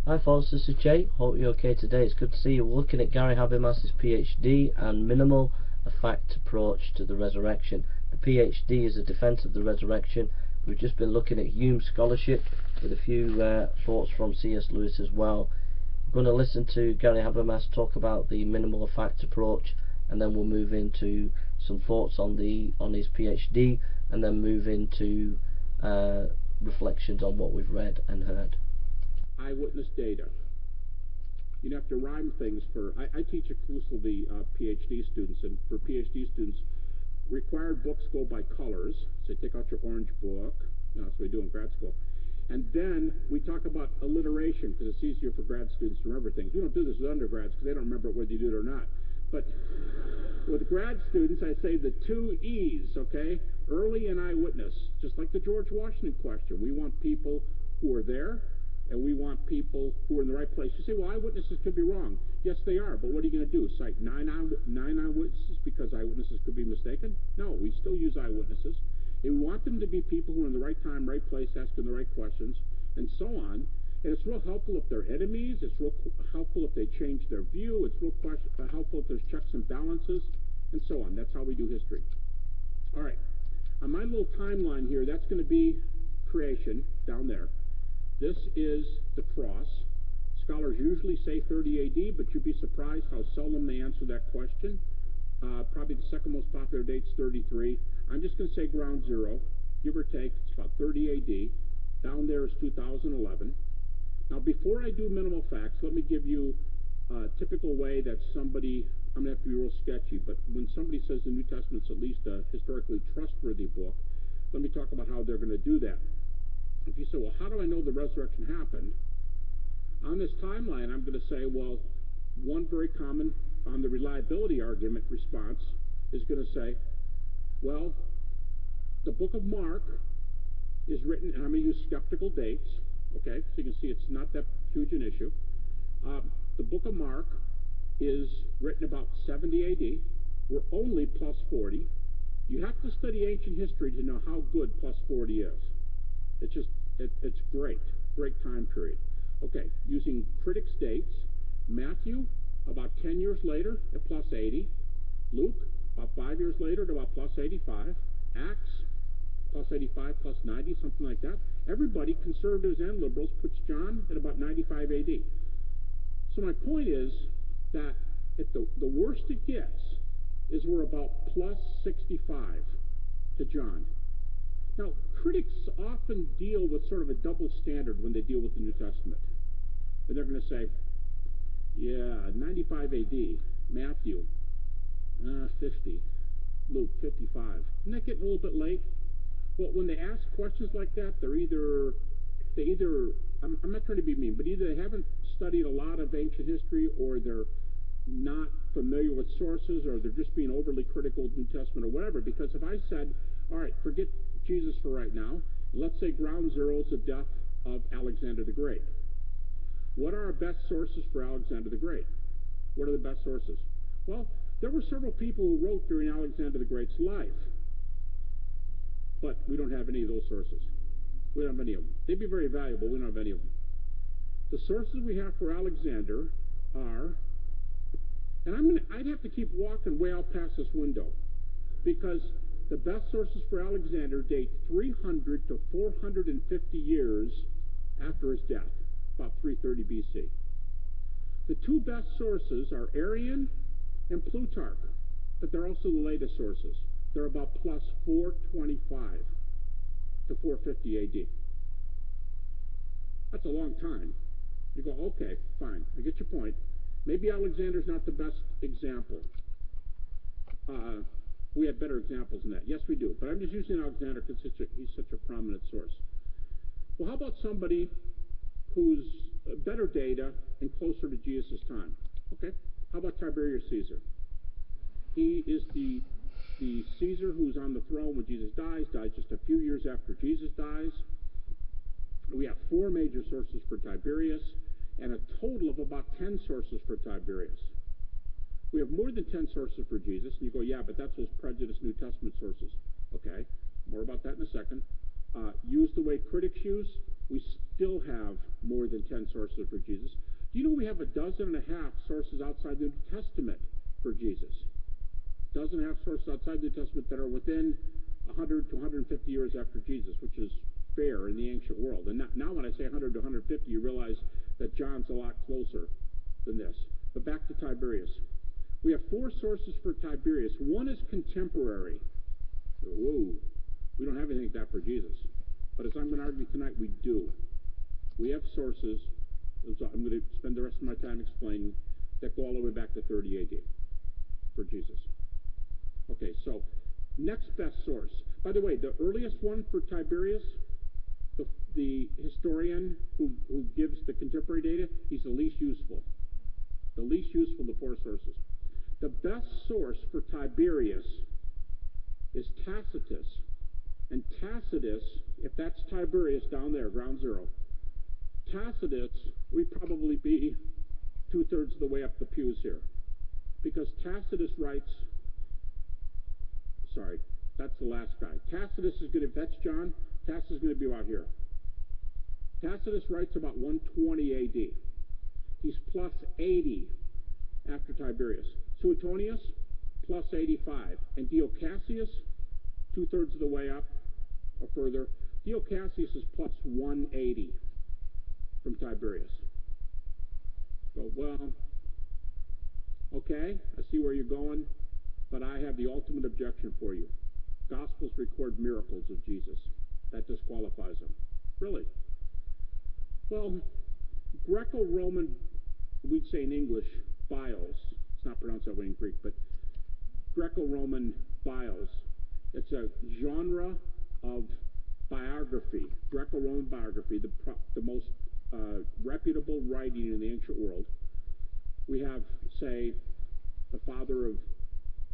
Hi folks, this is Jay. Hope you're okay today. It's good to see you. We're looking at Gary Habermas' PhD and minimal a fact approach to the resurrection. The PhD is a defense of the resurrection. We've just been looking at Hume's scholarship with a few thoughts from C.S. Lewis as well. We're going to listen to Gary Habermas talk about the minimal fact approach, and then we'll move into some thoughts on his PhD, and then move into reflections on what we've read and heard. Eyewitness data. You have to rhyme things for. I teach exclusively PhD students, and for PhD students, required books go by colors. So take out your orange book. That's what we do in grad school. And then we talk about alliteration because it's easier for grad students to remember things. We don't do this with undergrads because they don't remember whether you do it or not. But with grad students, I say the two E's, okay? Early and eyewitness, just like the George Washington question. We want people who are there, and we want people who are in the right place. You say, well, eyewitnesses could be wrong. Yes, they are, but what are you going to do? Cite nine eyewitnesses because eyewitnesses could be mistaken? No, we still use eyewitnesses. And we want them to be people who are in the right time, right place, asking the right questions, and so on. And it's real helpful if they're enemies. It's real helpful if they change their view. It's real helpful if there's checks and balances, and so on. That's how we do history. All right. On my little timeline here, that's going to be creation down there. This is the cross. Scholars usually say 30 AD, but you'd be surprised how seldom they answer that question. Probably the second most popular date's 33. I'm just going to say ground zero, give or take. It's about 30 AD. Down there is 2011. Now, before I do minimal facts, let me give you a typical way that somebody, I'm going to have to be real sketchy, but when somebody says the New Testament's at least a historically trustworthy book, let me talk about how they're going to do that. If you say, well, how do I know the resurrection happened? On this timeline, I'm going to say, well, one very common on the reliability argument response is going to say, well, the book of Mark is written, and I'm going to use skeptical dates, okay, so you can see it's not that huge an issue. The book of Mark is written about 70 AD. We're only plus 40. You have to study ancient history to know how good plus 40 is. It's just, it's great time period. Okay, using critics' dates, Matthew, about 10 years later at plus 80. Luke, about 5 years later at about plus 85. Acts, plus 85, plus 90, something like that. Everybody, conservatives and liberals, puts John at about 95 AD. So my point is that at the worst it gets is we're about plus 65 to John. Now, critics often deal with sort of a double standard when they deal with the New Testament. And they're going to say, yeah, 95 AD, Matthew, 50, Luke, 55. Isn't that getting a little bit late? Well, when they ask questions like that, they either, I'm not trying to be mean, but either they haven't studied a lot of ancient history, or they're not familiar with sources, or they're just being overly critical of the New Testament, or whatever. Because if I said, all right, forget Jesus for right now, and let's say ground zero is the death of Alexander the Great. What are our best sources for Alexander the Great? What are the best sources? Well, there were several people who wrote during Alexander the Great's life, but we don't have any of those sources. We don't have any of them. They'd be very valuable. We don't have any of them. The sources we have for Alexander are, and I'd have to keep walking way out past this window, because the best sources for Alexander date 300 to 450 years after his death, about 330 BC. The two best sources are Arian and Plutarch, but they're also the latest sources. They're about plus 425 to 450 AD. That's a long time. You go, okay, fine, I get your point. Maybe Alexander's not the best example. We have better examples than that. Yes, we do. But I'm just using Alexander because he's such a prominent source. Well, how about somebody who's better data and closer to Jesus' time? Okay. How about Tiberius Caesar? He is the Caesar who's on the throne when Jesus dies just a few years after Jesus dies. We have 4 major sources for Tiberius and a total of about 10 sources for Tiberius. We have more than 10 sources for Jesus, and you go, yeah, but that's those prejudiced New Testament sources. Okay, more about that in a second. Use the way critics use. we still have more than 10 sources for Jesus. Do you know we have 12.5 sources outside the New Testament for Jesus? 12.5 sources outside the New Testament that are within 100 to 150 years after Jesus, which is fair in the ancient world. And now when I say 100 to 150, you realize that John's a lot closer than this. But back to Tiberius. We have 4 sources for Tiberius. One is contemporary. Whoa, we don't have anything like that for Jesus. But as I'm going to argue tonight, we do. We have sources, I'm going to spend the rest of my time explaining, that go all the way back to 30 AD for Jesus. Okay, so next best source. By the way, the earliest one for Tiberius, the historian who gives the contemporary data, he's the least useful. The least useful of the 4 sources. The best source for Tiberius is Tacitus. And Tacitus, if that's Tiberius down there, ground zero, Tacitus, we'd probably be 2/3 of the way up the pews here. Because Tacitus writes, sorry, that's the last guy. Tacitus is going to, if that's John, Tacitus is going to be about here. Tacitus writes about 120 AD. He's plus 80 after Tiberius. Suetonius, plus 85. And Dio Cassius, 2/3 of the way up or further. Dio Cassius is plus 180 from Tiberius. So, well, okay, I see where you're going, but I have the ultimate objection for you. Gospels record miracles of Jesus. That disqualifies them. Really? Well, Greco-Roman, we'd say in English, bios. It's not pronounced that way in Greek, but Greco-Roman bios. It's a genre of biography, Greco-Roman biography, the most reputable writing in the ancient world. We have, say, the father of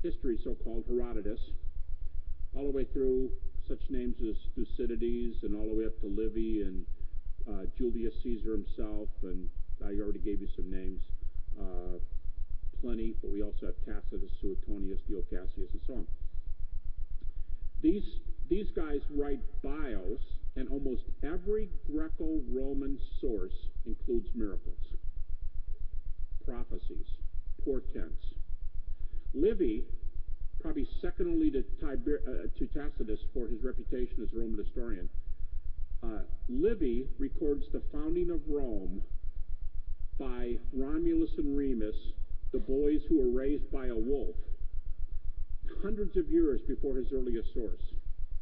history, so-called Herodotus, all the way through such names as Thucydides, and all the way up to Livy and Julius Caesar himself, and I already gave you some names, plenty, but we also have Tacitus, Suetonius, Dio Cassius, and so on. These guys write bios, and almost every Greco-Roman source includes miracles, prophecies, portents. Livy, probably second only to Tacitus for his reputation as a Roman historian, Livy records the founding of Rome by Romulus and Remus, the boys who were raised by a wolf, hundreds of years before his earliest source.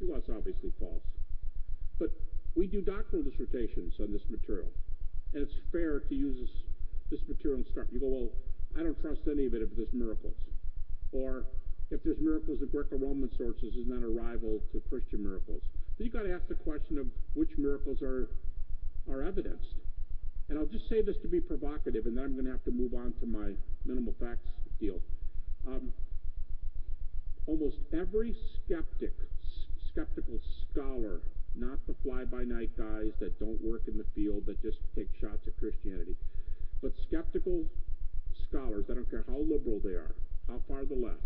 It was obviously false. But we do doctoral dissertations on this material, and it's fair to use this material and start. You go, well, I don't trust any of it if there's miracles. Or if there's miracles in Greco-Roman sources, isn't that a rival to Christian miracles? So you've got to ask the question of which miracles are evidenced. And I'll just say this to be provocative, and then I'm going to have to move on to my minimal facts deal. Almost every skeptical scholar, not the fly-by-night guys that don't work in the field, that just take shots at Christianity, but skeptical scholars, I don't care how liberal they are, how far to the left,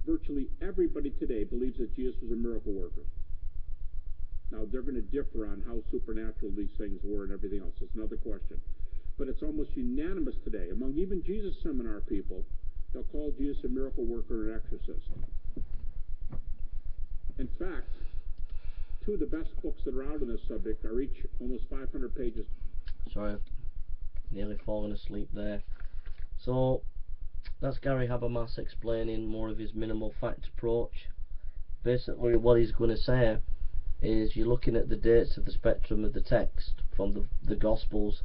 virtually everybody today believes that Jesus was a miracle worker. Now, they're going to differ on how supernatural these things were and everything else. It's another question. But it's almost unanimous today. Among even Jesus seminar people, they'll call Jesus a miracle worker and an exorcist. In fact, 2 of the best books that are out on this subject are each almost 500 pages. Sorry, nearly fallen asleep there. So, that's Gary Habermas explaining more of his minimal fact approach. Basically, what he's going to say is you're looking at the dates of the spectrum of the text from the Gospels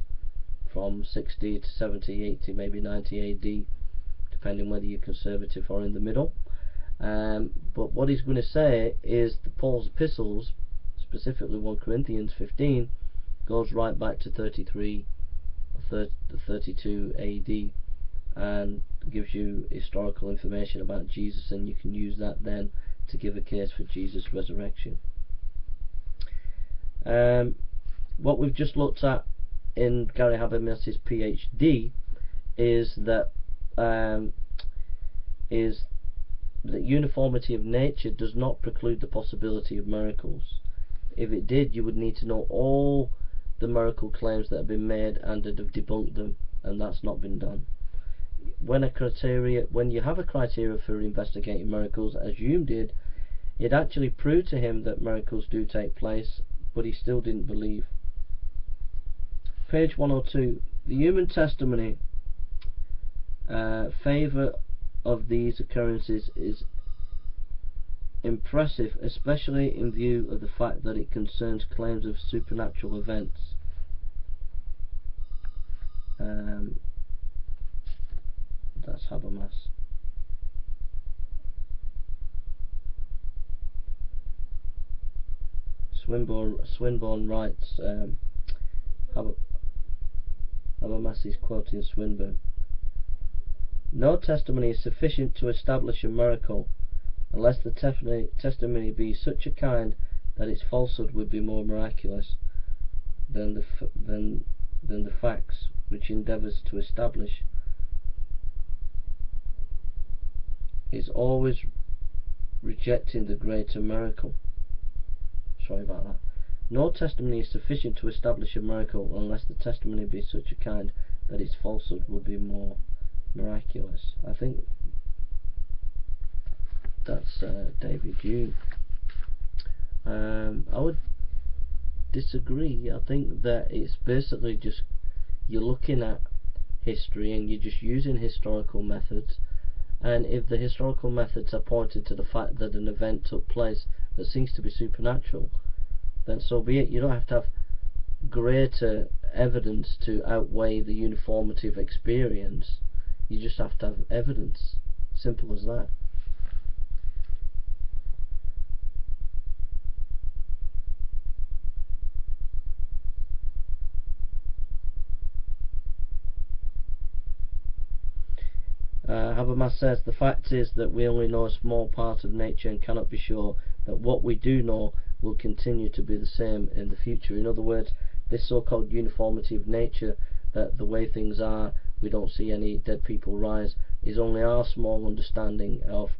from 60 to 70, 80, maybe 90 AD, depending whether you're conservative or in the middle. But what he's going to say is that Paul's epistles, specifically 1 Corinthians 15, goes right back to 33 or 32 AD and gives you historical information about Jesus, and you can use that then to give a case for Jesus' resurrection. What we've just looked at in Gary Habermas' PhD is that uniformity of nature does not preclude the possibility of miracles. if it did, you would need to know all the miracle claims that have been made and have debunked them, and that's not been done. When you have a criteria for investigating miracles, as Hume did, it actually proved to him that miracles do take place, but he still didn't believe. Page 102. The human testimony favour of these occurrences is impressive, especially in view of the fact that it concerns claims of supernatural events. That's Habermas. Swinburne writes, Habermas is quoting Swinburne. No testimony is sufficient to establish a miracle, unless the testimony be such a kind that its falsehood would be more miraculous than the facts which endeavours to establish. Is always rejecting the greater miracle. Sorry about that. No testimony is sufficient to establish a miracle unless the testimony be such a kind that its falsehood would be more miraculous. I think that's David Hume. I would disagree. I think that it's basically just you're looking at history and you're just using historical methods, and if the historical methods are pointed to the fact that an event took place that seems to be supernatural, then so be it. You don't have to have greater evidence to outweigh the uniformity of experience. You just have to have evidence. Simple as that. Habermas says, the fact is that we only know a small part of nature and cannot be sure that what we do know will continue to be the same in the future. In other words, this so-called uniformity of nature, that the way things are, we don't see any dead people rise, is only our small understanding of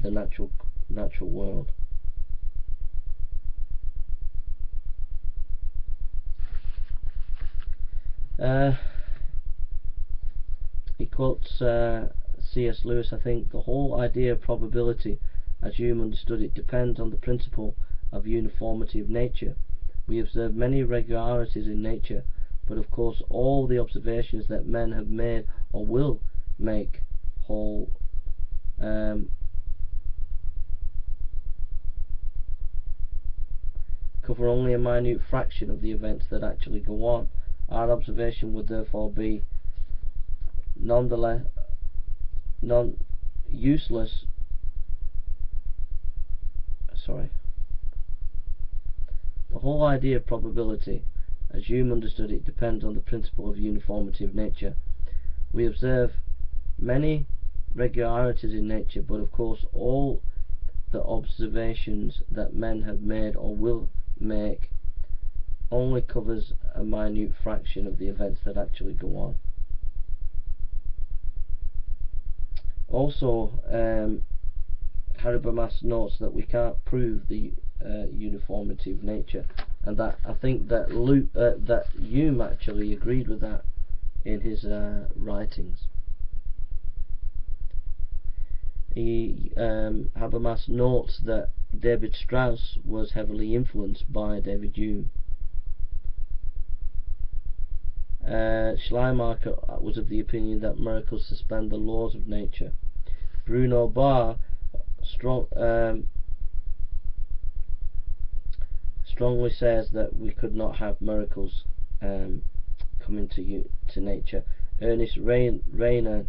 the natural world. He quotes C.S. Lewis, I think, the whole idea of probability, as Hume understood it, depends on the principle of uniformity of nature. We observe many irregularities in nature, but of course all the observations that men have made or will make cover only a minute fraction of the events that actually go on. Our observation would therefore be nonetheless useless. The whole idea of probability, as Hume understood it, depends on the principle of uniformity of nature. We observe many regularities in nature, but of course all the observations that men have made or will make only covers a minute fraction of the events that actually go on. Also, Habermas notes that we can't prove the uniformity of nature, and that I think that that Hume actually agreed with that in his writings. Habermas notes that David Strauss was heavily influenced by David Hume. Schleiermacher was of the opinion that miracles suspend the laws of nature. Bruno Barr strongly says that we could not have miracles coming to nature. Ernest Renan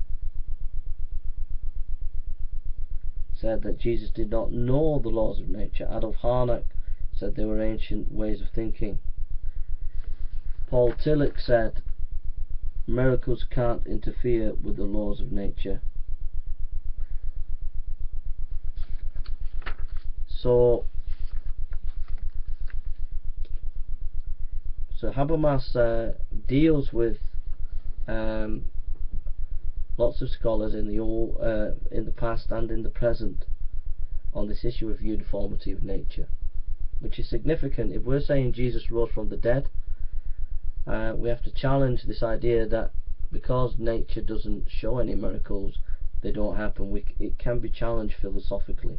said that Jesus did not know the laws of nature. Adolf Harnack said they were ancient ways of thinking. Paul Tillich said miracles can't interfere with the laws of nature. So Habermas deals with lots of scholars in the past and in the present on this issue of uniformity of nature. which is significant. If we're saying Jesus rose from the dead, we have to challenge this idea that because nature doesn't show any miracles, they don't happen. It can be challenged philosophically.